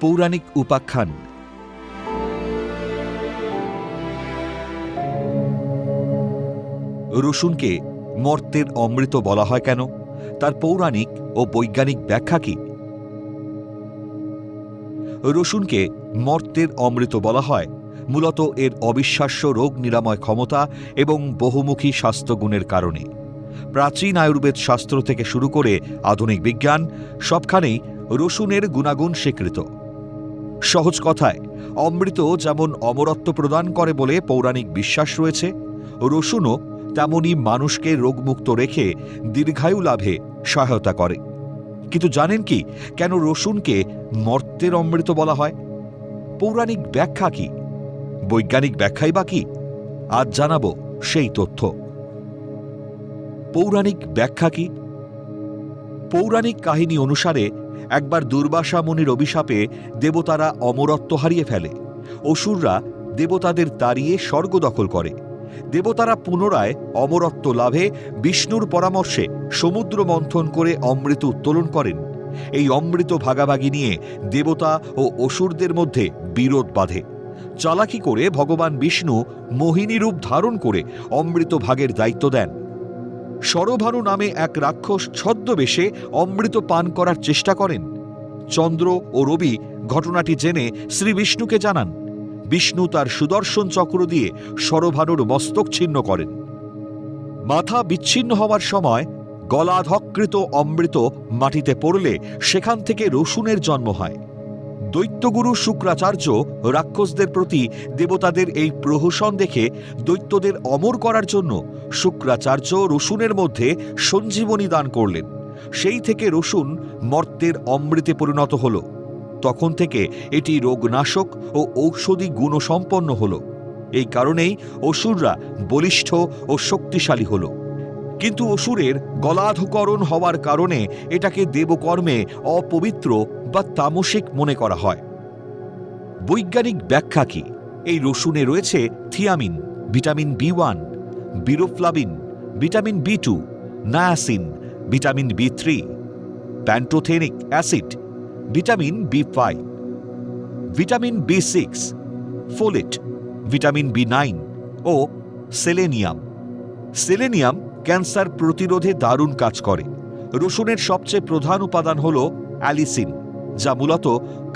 পৌরাণিক উপাখ্যান। রসুনকে মর্ত্যের অমৃত বলা হয় কেন? তার পৌরাণিক ও বৈজ্ঞানিক ব্যাখ্যা কি? রসুনকে মর্ত্যের অমৃত বলা হয় মূলত এর অবিশ্বাস্য রোগ নিরাময় ক্ষমতা এবং বহুমুখী স্বাস্থ্যগুণের কারণে। প্রাচীন আয়ুর্বেদ শাস্ত্র থেকে শুরু করে আধুনিক বিজ্ঞান, সবখানেই রসুনের গুণাগুণ স্বীকৃত। সহজ কথায়, অমৃত যেমন অমরত্ব প্রদান করে বলে পৌরাণিক বিশ্বাস রয়েছে, রসুনও তেমনই মানুষকে রোগমুক্ত রেখে দীর্ঘায়ু লাভে সহায়তা করে। কিন্তু জানেন কি কেন রসুনকে মর্ত্যের অমৃত বলা হয়? পৌরাণিক ব্যাখ্যা কি? বৈজ্ঞানিক ব্যাখ্যাই বা কি? আজ জানাবো সেই তথ্য। পৌরাণিক ব্যাখ্যা কি? পৌরাণিক কাহিনী অনুসারে একবার দুর্বাসা মুনির অভিশাপে দেবতারা অমরত্ব হারিয়ে ফেলে। অসুররা দেবতাদের তাড়িয়ে স্বর্গ দখল করে। দেবতারা পুনরায় অমরত্ব লাভে বিষ্ণুর পরামর্শে সমুদ্র মন্থন করে অমৃত উত্তোলন করেন। এই অমৃত ভাগাভাগি নিয়ে দেবতা ও অসুরদের মধ্যে বিরোধ বাধে। চালাকি করে ভগবান বিষ্ণু মোহিনী রূপ ধারণ করে অমৃত ভাগের দায়িত্ব দেন। শরভানু নামে এক রাক্ষস ছদ্মবেশে অমৃত পান করার চেষ্টা করেন। চন্দ্র ও রবি ঘটনাটি জেনে শ্রী বিষ্ণুকে জানান। বিষ্ণু তার সুদর্শন চক্র দিয়ে শরভানুর মস্তক ছিন্ন করেন। মাথা বিচ্ছিন্ন হওয়ার সময় গলাধঃকৃত অমৃত মাটিতে পড়লে সেখান থেকে রসুনের জন্ম হয়। দৈত্যগুরু শুক্রাচার্য রাক্ষসদের প্রতি দেবতাদের এই প্রহসন দেখে দৈত্যদের অমর করার জন্য শুক্রাচার্য রসুনের মধ্যে সঞ্জীবনী দান করলেন। সেই থেকে রসুন মর্ত্যের অমৃতে পরিণত হল। তখন থেকে এটি রোগনাশক ও ঔষধি গুণসম্পন্ন হল। এই কারণেই অসুররা বলিষ্ঠ ও শক্তিশালী হল। কিন্তু অসুরের গলাধকরণ হওয়ার কারণে এটাকে দেবকর্মে অপবিত্র বা তামসিক মনে করা হয়। বৈজ্ঞানিক ব্যাখ্যা কি? এই রসুনে রয়েছে thiamine, vitamin B1, riboflavin, vitamin B2, niacin, vitamin B3, pantothenic acid, vitamin B5, vitamin B6, folate, vitamin B9 ও সেলেনিয়াম। সেলেনিয়াম ক্যান্সার প্রতিরোধে দারুণ কাজ করে। রসুনের সবচেয়ে প্রধান উপাদান হল অ্যালিসিন, যা মূলত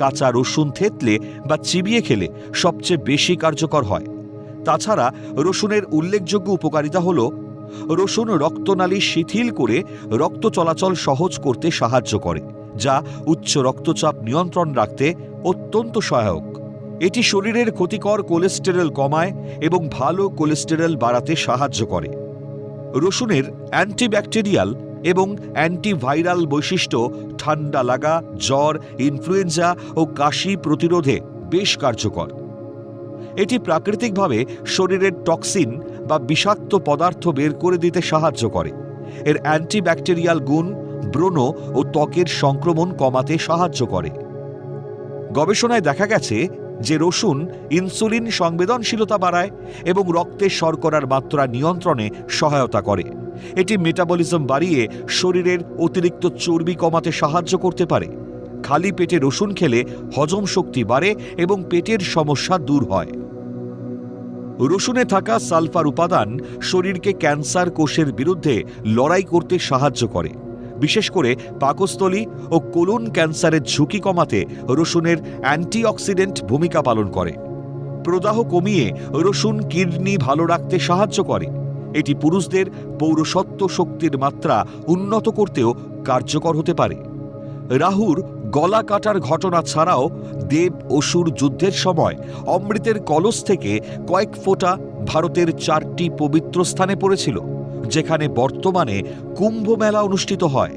কাঁচা রসুন থেতলে বা চিবিয়ে খেলে সবচেয়ে বেশি কার্যকর হয়। তাছাড়া রসুনের উল্লেখযোগ্য উপকারিতা হল রসুন রক্তনালী শিথিল করে রক্ত চলাচল সহজ করতে সাহায্য করে, যা উচ্চ রক্তচাপ নিয়ন্ত্রণ রাখতে অত্যন্ত সহায়ক। এটি শরীরের ক্ষতিকর কোলেস্টেরল কমায় এবং ভালো কোলেস্টেরল বাড়াতে সাহায্য করে। রসুনের অ্যান্টিব্যাকটেরিয়াল এবং অ্যান্টিভাইরাল বৈশিষ্ট্য ঠান্ডা লাগা, জ্বর, ইনফ্লুয়েঞ্জা ও কাশি প্রতিরোধে বেশ কার্যকর। এটি প্রাকৃতিকভাবে শরীরের টক্সিন বা বিষাক্ত পদার্থ বের করে দিতে সাহায্য করে। এর অ্যান্টিব্যাকটেরিয়াল গুণ ব্রণ ও ত্বকের সংক্রমণ কমাতে সাহায্য করে। গবেষণায় দেখা গেছে যে রসুন ইনসুলিন সংবেদনশীলতা বাড়ায় এবং রক্তে শর্করার মাত্রা নিয়ন্ত্রণে সহায়তা করে। এটি মেটাবলিজম বাড়িয়ে শরীরের অতিরিক্ত চর্বি কমাতে সাহায্য করতে পারে। খালি পেটে রসুন খেলে হজম শক্তি বাড়ে এবং পেটের সমস্যা দূর হয়। রসুনে থাকা সালফার উপাদান শরীরকে ক্যান্সার কোষের বিরুদ্ধে লড়াই করতে সাহায্য করে। বিশেষ করে পাকস্থলী ও কোলন ক্যান্সারের ঝুঁকি কমাতে রসুনের অ্যান্টিঅক্সিডেন্ট ভূমিকা পালন করে। প্রদাহ কমিয়ে রসুন কিডনি ভালো রাখতে সাহায্য করে। এটি পুরুষদের পৌরসত্ব শক্তির মাত্রা উন্নত করতেও কার্যকর হতে পারে। রাহুর গলা কাটার ঘটনা ছাড়াও দেব অসুর যুদ্ধের সময় অমৃতের কলস থেকে কয়েক ফোঁটা ভারতের 4টি পবিত্র স্থানে পড়েছিল, যেখানে বর্তমানে কুম্ভ মেলা অনুষ্ঠিত হয়।